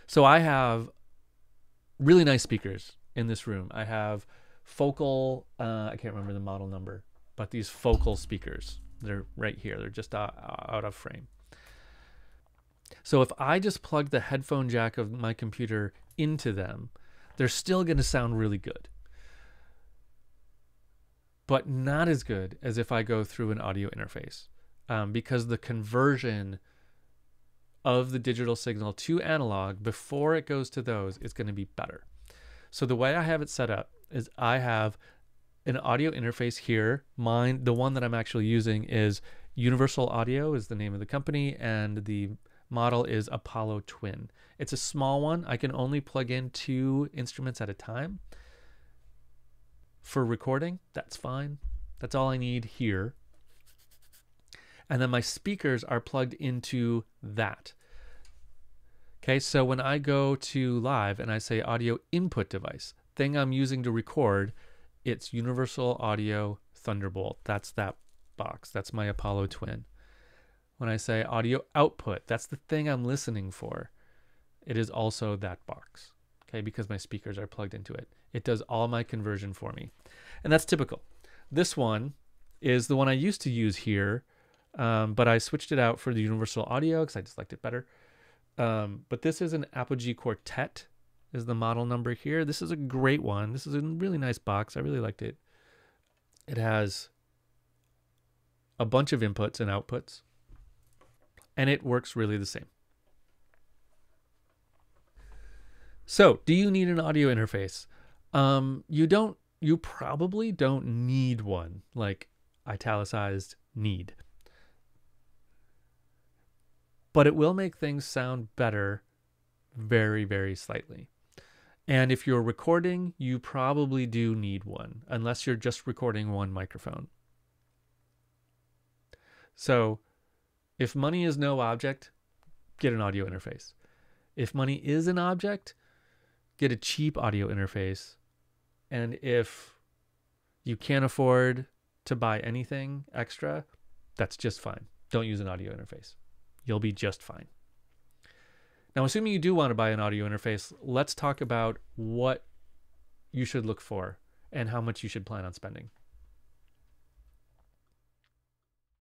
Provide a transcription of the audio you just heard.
So I have really nice speakers in this room. I have focal, I can't remember the model number, but these focal speakers, they're right here. They're just out of frame. So if I just plug the headphone jack of my computer into them, they're still going to sound really good, but not as good as if I go through an audio interface, because the conversion of the digital signal to analog before it goes to those is going to be better. So the way I have it set up is I have an audio interface here. Mine, the one that I'm actually using, is Universal Audio is the name of the company, and the model is Apollo Twin. It's a small one. I can only plug in 2 instruments at a time. For recording, that's fine. That's all I need here. And then my speakers are plugged into that. Okay, so when I go to live and I say audio input device, thing I'm using to record, it's Universal Audio Thunderbolt. That's that box. That's my Apollo Twin. When I say audio output, that's the thing I'm listening for. It is also that box, okay, because my speakers are plugged into it. It does all my conversion for me. And that's typical. This one is the one I used to use here, but I switched it out for the Universal Audio because I just liked it better. But this is an Apogee Quartet is the model number here. This is a great one. This is a really nice box. I really liked it. It has a bunch of inputs and outputs, and it works really the same. So, do you need an audio interface? You probably don't need one, like italicized need. But it will make things sound better very, very slightly. And if you're recording, you probably do need one, unless you're just recording one microphone. So if money is no object, get an audio interface. If money is an object, get a cheap audio interface. And if you can't afford to buy anything extra, that's just fine. Don't use an audio interface. You'll be just fine. Now, assuming you do want to buy an audio interface, let's talk about what you should look for and how much you should plan on spending.